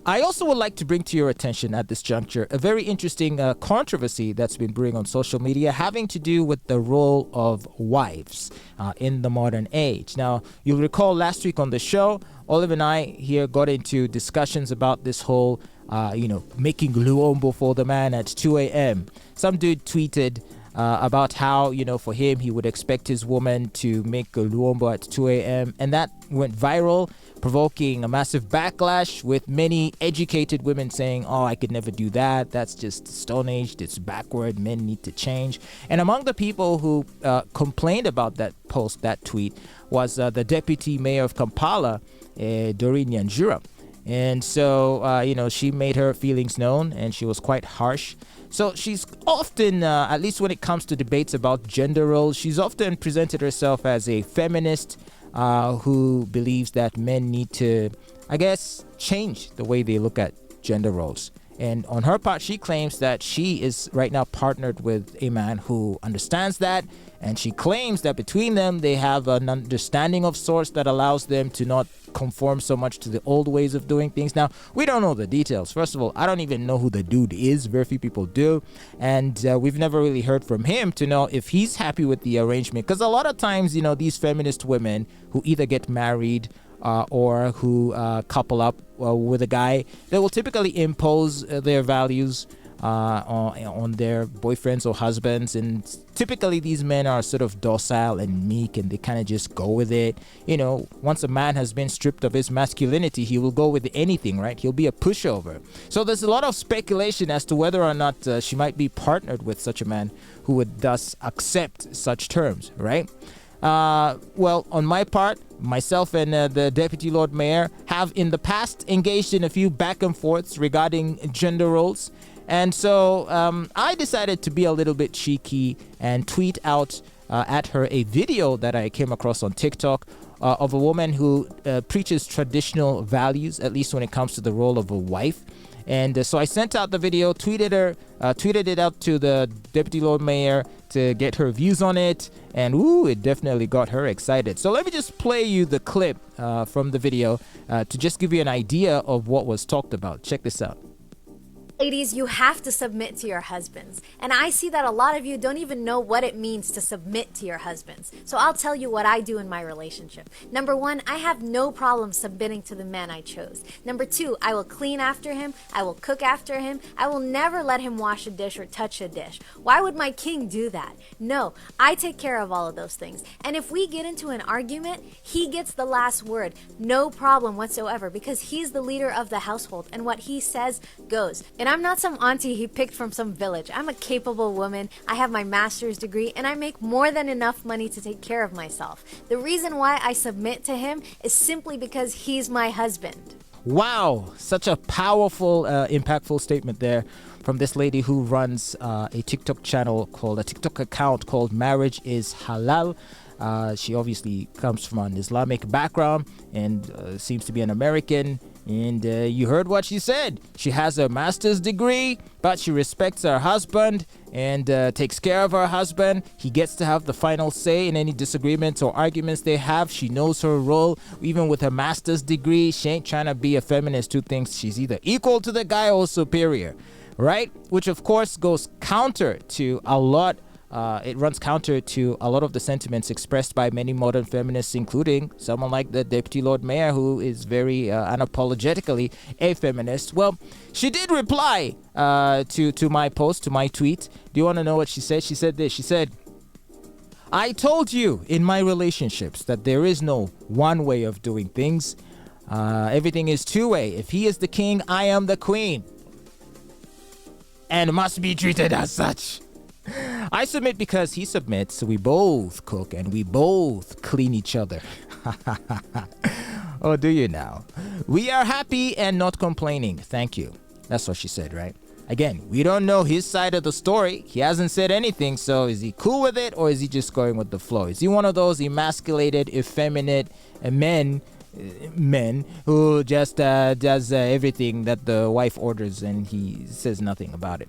I also would like to bring to your attention at this juncture a very interesting controversy that's been brewing on social media having to do with the role of wives in the modern age. Now, you'll recall last week on the show, Olive and I here got into discussions about this whole, making luombo for the man at 2 a.m. Some dude tweeted about how, for him, he would expect his woman to make a luombo at 2 a.m. And that went viral, provoking a massive backlash with many educated women saying, oh, I could never do that. That's just Stone Age. It's backward. Men need to change. And among the people who complained about that post, that tweet, was the deputy mayor of Kampala, Doreen Nyanjura. And so, she made her feelings known and she was quite harsh. So she's often, at least when it comes to debates about gender roles, she's often presented herself as a feminist who believes that men need to, change the way they look at gender roles. And on her part, she claims that she is right now partnered with a man who understands that. And she claims that between them, they have an understanding of sorts that allows them to not conform so much to the old ways of doing things. Now, we don't know the details. First of all, I don't even know who the dude is. Very few people do. And we've never really heard from him to know if he's happy with the arrangement. Because a lot of times, these feminist women who either get married or who couple up with a guy, they will typically impose their values on their boyfriends or husbands, and typically these men are sort of docile and meek and they kind of just go with it. Once a man has been stripped of his masculinity, he will go with anything, right? He'll be a pushover. So there's a lot of speculation as to whether or not she might be partnered with such a man who would thus accept such terms, right? Well, on my part, myself and the Deputy Lord Mayor have in the past engaged in a few back and forths regarding gender roles. And so I decided to be a little bit cheeky and tweet out at her a video that I came across on TikTok of a woman who preaches traditional values, at least when it comes to the role of a wife. And so I sent out the video, tweeted it out to the Deputy Lord Mayor to get her views on it. And it definitely got her excited. So let me just play you the clip from the video to just give you an idea of what was talked about. Check this out. Ladies, you have to submit to your husbands. And I see that a lot of you don't even know what it means to submit to your husbands. So I'll tell you what I do in my relationship. Number one, I have no problem submitting to the man I chose. Number two, I will clean after him. I will cook after him. I will never let him wash a dish or touch a dish. Why would my king do that? No, I take care of all of those things. And if we get into an argument, he gets the last word. No problem whatsoever, because he's the leader of the household and what he says goes. And I'm not some auntie he picked from some village. I'm a capable woman. I have my master's degree and I make more than enough money to take care of myself. The reason why I submit to him is simply because he's my husband. Wow, such a powerful, impactful statement there from this lady who runs a TikTok account called Marriage is Halal. She obviously comes from an Islamic background and seems to be an American. And you heard what she said. She has a master's degree, but she respects her husband and takes care of her husband. He gets to have the final say in any disagreements or arguments they have. She knows her role. Even with her master's degree, she ain't trying to be a feminist who thinks she's either equal to the guy or superior, right? Which, of course, goes counter to a lot it runs counter to a lot of the sentiments expressed by many modern feminists, including someone like the Deputy Lord Mayor, who is very unapologetically a feminist. Well, she did reply to my post, to my tweet. Do you want to know what she said? She said this. She said, I told you in my relationships that there is no one way of doing things. Everything is two-way. If he is the king, I am the queen. And must be treated as such. I submit because he submits. We both cook and we both clean each other. Oh, do you now? We are happy and not complaining. Thank you. That's what she said, right? Again, we don't know his side of the story. He hasn't said anything. So is he cool with it or is he just going with the flow? Is he one of those emasculated, effeminate men who just does everything that the wife orders and he says nothing about it?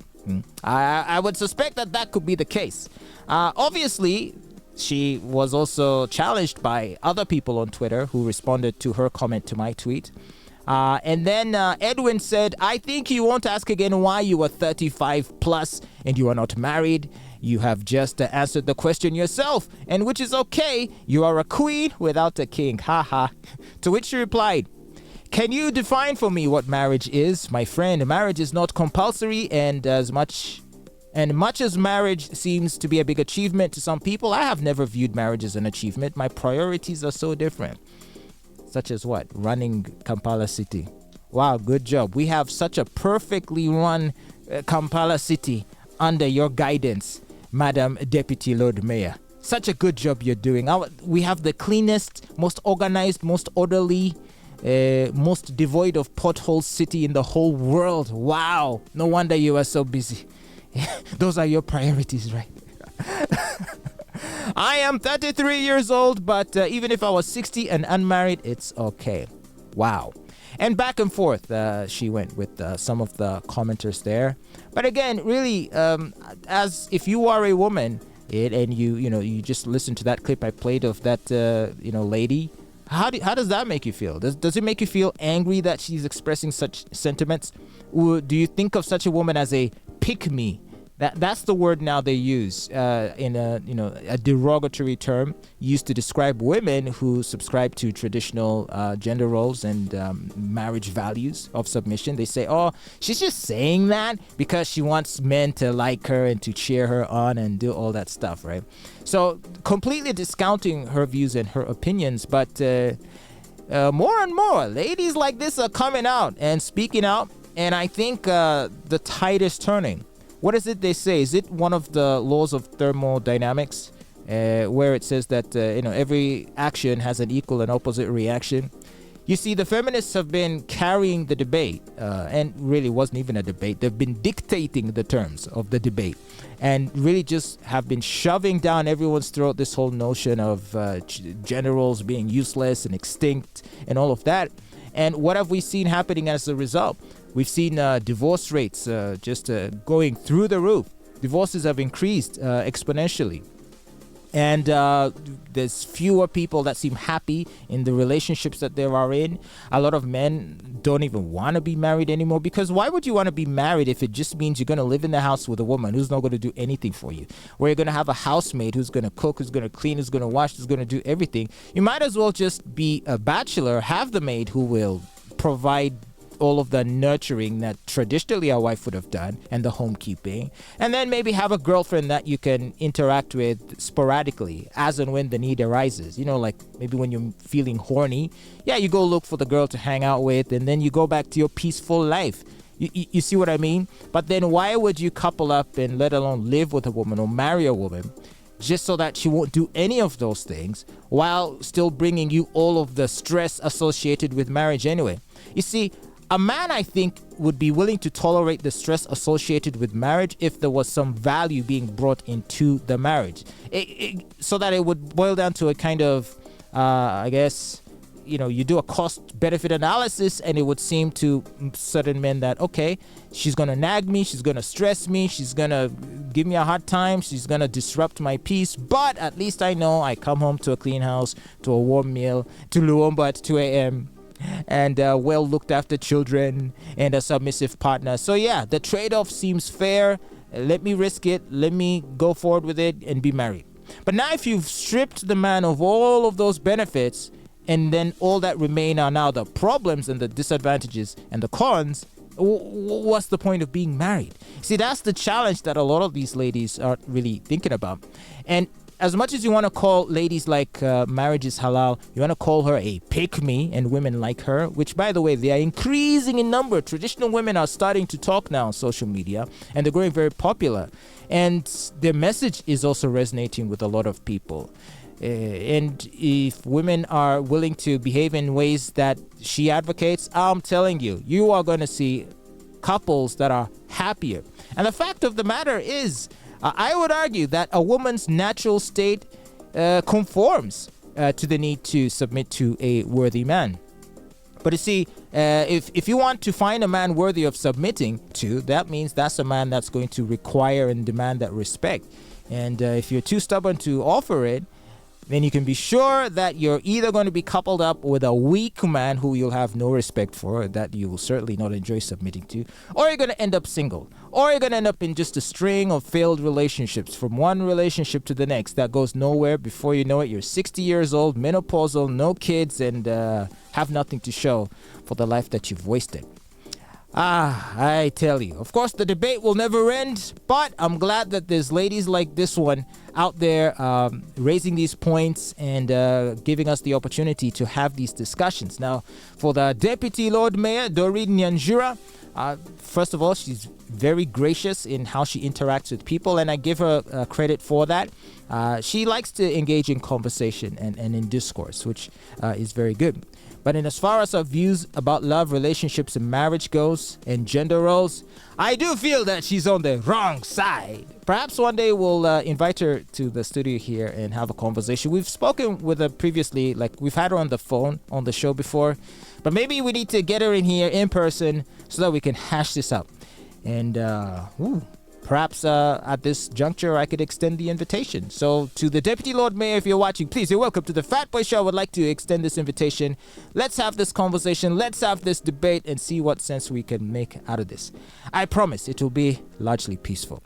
I would suspect that could be the case. Obviously, she was also challenged by other people on Twitter who responded to her comment to my tweet. And then Edwin said, I think you won't ask again why you are 35 plus and you are not married. You have just answered the question yourself, and which is okay. You are a queen without a king. Ha ha. To which she replied, can you define for me what marriage is? My friend, marriage is not compulsory, and much as marriage seems to be a big achievement to some people, I have never viewed marriage as an achievement. My priorities are so different. Such as what? Running Kampala City. Wow, good job. We have such a perfectly run Kampala City under your guidance, Madam Deputy Lord Mayor. Such a good job you're doing. We have the cleanest, most organized, most orderly, most devoid of potholes city in the whole world. Wow. No wonder you are so busy. Those are your priorities, right? I am 33 years old, but even if I was 60 and unmarried, it's okay. Wow. And back and forth she went with some of the commenters there. But again, really, as if you are a woman and you just listen to that clip I played of that lady, how does that make you feel? Does it make you feel angry that she's expressing such sentiments? Or do you think of such a woman as a pick-me? That's the word now they use in a derogatory term used to describe women who subscribe to traditional gender roles and marriage values of submission. They say, oh, she's just saying that because she wants men to like her and to cheer her on and do all that stuff, right? So completely discounting her views and her opinions, but more and more ladies like this are coming out and speaking out, and I think the tide is turning. What is it they say? Is it one of the laws of thermodynamics where it says that every action has an equal and opposite reaction? You see, the feminists have been carrying the debate, and really wasn't even a debate. They've been dictating the terms of the debate and really just have been shoving down everyone's throat this whole notion of gender roles being useless and extinct and all of that. And what have we seen happening as a result? We've seen divorce rates just going through the roof. Divorces have increased exponentially. And there's fewer people that seem happy in the relationships that they are in. A lot of men don't even want to be married anymore, because why would you want to be married if it just means you're going to live in the house with a woman who's not going to do anything for you? Where you're going to have a housemaid who's going to cook, who's going to clean, who's going to wash, who's going to do everything. You might as well just be a bachelor, have the maid who will provide all of the nurturing that traditionally a wife would have done and the homekeeping, and then maybe have a girlfriend that you can interact with sporadically as and when the need arises. Like maybe when you're feeling horny, you go look for the girl to hang out with, and then you go back to your peaceful life. You see what I mean? But then why would you couple up and let alone live with a woman or marry a woman just so that she won't do any of those things while still bringing you all of the stress associated with marriage anyway? You see, a man, I think, would be willing to tolerate the stress associated with marriage if there was some value being brought into the marriage. So that it would boil down to a kind of, you do a cost-benefit analysis, and it would seem to certain men that, okay, she's going to nag me, she's going to stress me, she's going to give me a hard time, she's going to disrupt my peace, but at least I know I come home to a clean house, to a warm meal, to Luomba at 2 a.m., and well looked after children and a submissive partner. So the trade-off seems fair. Let me risk it. Let me go forward with it and be married. But now if you've stripped the man of all of those benefits, and then all that remain are now the problems and the disadvantages and the cons, what's the point of being married? See, that's the challenge that a lot of these ladies aren't really thinking about. And as much as you want to call ladies like marriage is halal, you want to call her a pick-me and women like her, which, by the way, they are increasing in number. Traditional women are starting to talk now on social media, and they're growing very popular. And their message is also resonating with a lot of people. And if women are willing to behave in ways that she advocates, I'm telling you, you are going to see couples that are happier. And the fact of the matter is, I would argue that a woman's natural state conforms to the need to submit to a worthy man. But you see, if you want to find a man worthy of submitting to, that means that's a man that's going to require and demand that respect. And if you're too stubborn to offer it, then you can be sure that you're either going to be coupled up with a weak man who you'll have no respect for, that you will certainly not enjoy submitting to, or you're going to end up single, or you're going to end up in just a string of failed relationships from one relationship to the next that goes nowhere. Before you know it, you're 60 years old, menopausal, no kids, and have nothing to show for the life that you've wasted. I tell you, of course, the debate will never end, but I'm glad that there's ladies like this one out there raising these points and giving us the opportunity to have these discussions. Now, for the Deputy Lord Mayor, Doreen Nyanjura, first of all, she's very gracious in how she interacts with people, and I give her credit for that. She likes to engage in conversation and in discourse, which is very good. But in as far as our views about love, relationships, and marriage goes, and gender roles, I do feel that she's on the wrong side. Perhaps one day we'll invite her to the studio here and have a conversation. We've spoken with her previously, like we've had her on the phone on the show before, but maybe we need to get her in here in person so that we can hash this out. And perhaps at this juncture, I could extend the invitation. So to the Deputy Lord Mayor, if you're watching, please, you're welcome to the Fatboy Show. I would like to extend this invitation. Let's have this conversation. Let's have this debate and see what sense we can make out of this. I promise it will be largely peaceful.